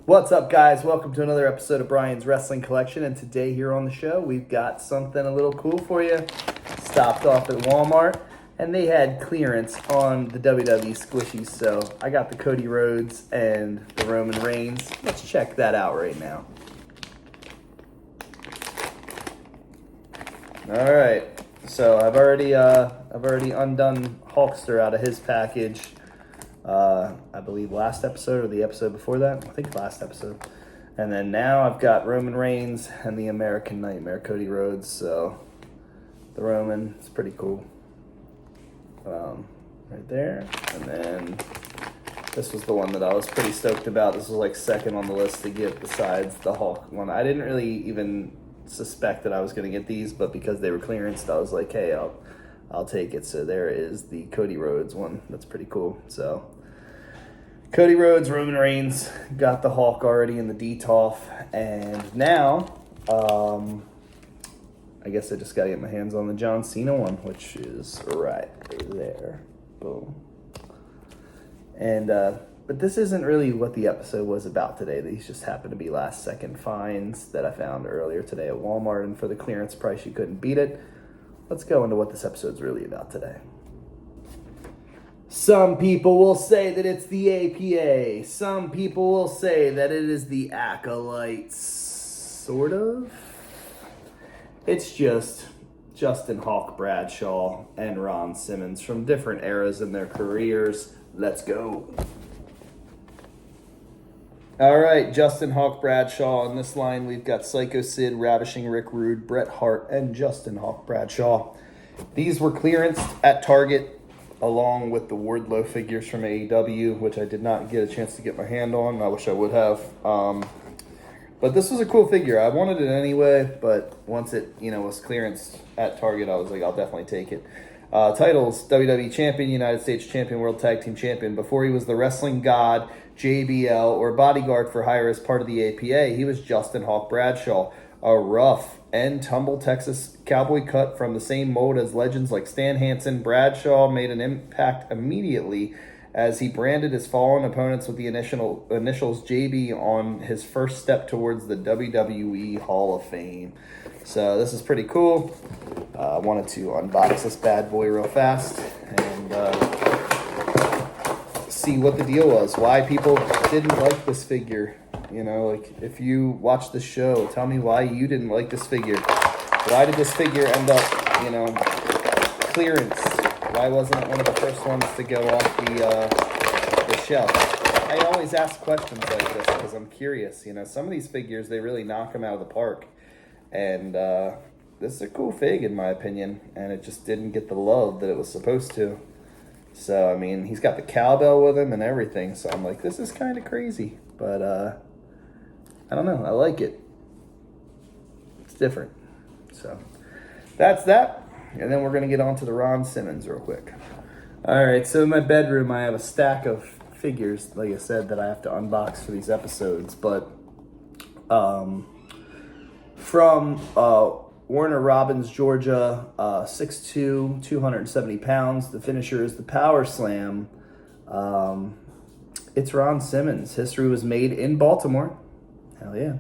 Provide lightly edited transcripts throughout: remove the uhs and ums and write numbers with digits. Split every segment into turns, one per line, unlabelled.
What's up, guys? Welcome to another episode of Brian's Wrestling Collection, and today here on the show, we've got something a little cool for you. Stopped off at Walmart, and they had clearance on the WWE squishies, so I got the Cody Rhodes and the Roman Reigns. Let's check that out right now. All right, so I've already undone Hulkster out of his package. I believe last episode or the episode before that. I think last episode. And then now I've got Roman Reigns and the American Nightmare, Cody Rhodes. So the Roman is pretty cool. Right there. And then this was the one that I was pretty stoked about. This was like second on the list to get besides the Hulk one. I didn't really even suspect that I was going to get these, but because they were clearanced, I was like, hey, I'll take it. So there is the Cody Rhodes one. That's pretty cool. So Cody Rhodes, Roman Reigns, got the Hulk already in the DTOF. And now, I guess I just got to get my hands on the John Cena one, which is right there. Boom. And, but this isn't really what the episode was about today. These just happened to be last second finds that I found earlier today at Walmart. And for the clearance price, you couldn't beat it. Let's go into what this episode's really about today. Some people will say that it's the APA. Some people will say that it is the Acolytes. Sort of. It's just Justin Hawk Bradshaw and Ron Simmons from different eras in their careers. Let's go. All right, Justin Hawk Bradshaw. On this line, we've got Psycho Sid, Ravishing Rick Rude, Bret Hart, and Justin Hawk Bradshaw. These were clearanced at Target along with the Wardlow figures from AEW, which I did not get a chance to get my hand on. I wish I would have. But this was a cool figure. I wanted it anyway, but once it was clearanced at Target, I was like, I'll definitely take it. Titles: WWE Champion, United States Champion, World Tag Team Champion. Before he was the Wrestling God, JBL, or bodyguard for hire as part of the APA, he was Justin Hawk Bradshaw, a rough and tumble Texas cowboy cut from the same mold as legends like Stan Hansen. Bradshaw made an impact immediately as he branded his fallen opponents with the initials JB on his first step towards the WWE Hall of Fame. So this is pretty cool. I wanted to unbox this bad boy real fast and see what the deal was, why people didn't like this figure. If you watch the show, tell me why you didn't like this figure. Why did this figure end up, clearance? Why wasn't it one of the first ones to go off the shelf? I always ask questions like this because I'm curious. Some of these figures, they really knock them out of the park. And this is a cool fig, in my opinion. And it just didn't get the love that it was supposed to. So, he's got the cowbell with him and everything. So I'm like, this is kind of crazy. But, I don't know. I like it. It's different. So, that's that. And then we're going to get on to the Ron Simmons real quick. All right. So, in my bedroom, I have a stack of figures, like I said, that I have to unbox for these episodes. But, from Warner Robins, Georgia, 6'2", 270 pounds. The finisher is the Power Slam. It's Ron Simmons. History was made in Baltimore. Hell yeah.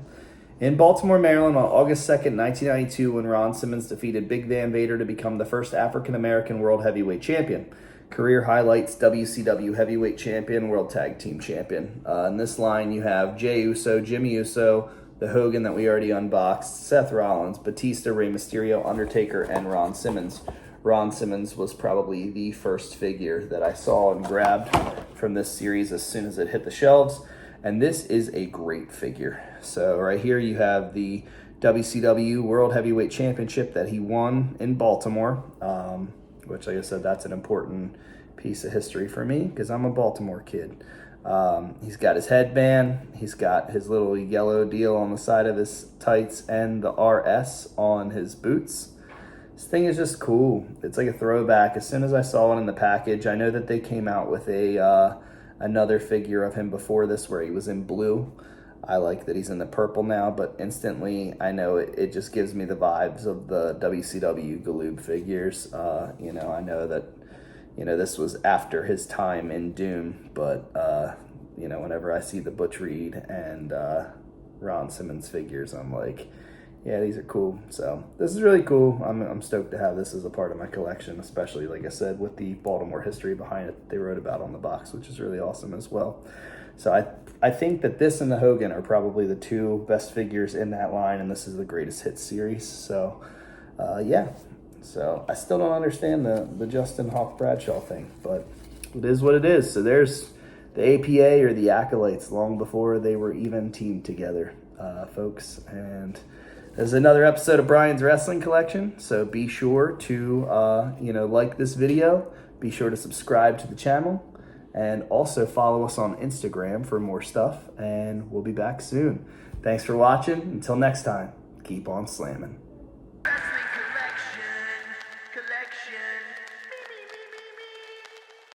In Baltimore, Maryland on August 2nd, 1992, when Ron Simmons defeated Big Van Vader to become the first African-American World Heavyweight Champion. Career highlights: WCW Heavyweight Champion, World Tag Team Champion. In this line, you have Jey Uso, Jimmy Uso, the Hogan that we already unboxed, Seth Rollins, Batista, Rey Mysterio, Undertaker, and Ron Simmons. Ron Simmons was probably the first figure that I saw and grabbed from this series as soon as it hit the shelves. And this is a great figure. So right here you have the WCW World Heavyweight Championship that he won in Baltimore, which, like I said, that's an important piece of history for me because I'm a Baltimore kid. He's got his headband. He's got his little yellow deal on the side of his tights and the RS on his boots. This thing is just cool. It's like a throwback. As soon as I saw it in the package, I know that they came out with another figure of him before this where he was in blue. I like that he's in the purple now, but instantly I know it just gives me the vibes of the WCW Galoob figures. I know that this was after his time in Doom, but whenever I see the Butch Reed and Ron Simmons figures, I'm like, yeah, these are cool. So this is really cool. I'm stoked to have this as a part of my collection, especially, like I said, with the Baltimore history behind it that they wrote about on the box, which is really awesome as well. So I think that this and the Hogan are probably the two best figures in that line, and this is the greatest hits series. So yeah. So I still don't understand the Justin Hawk Bradshaw thing, but it is what it is. So there's the APA, or the Acolytes, long before they were even teamed together, folks. And there's another episode of Brian's Wrestling Collection. So be sure to like this video. Be sure to subscribe to the channel, and also follow us on Instagram for more stuff. And we'll be back soon. Thanks for watching. Until next time, keep on slamming.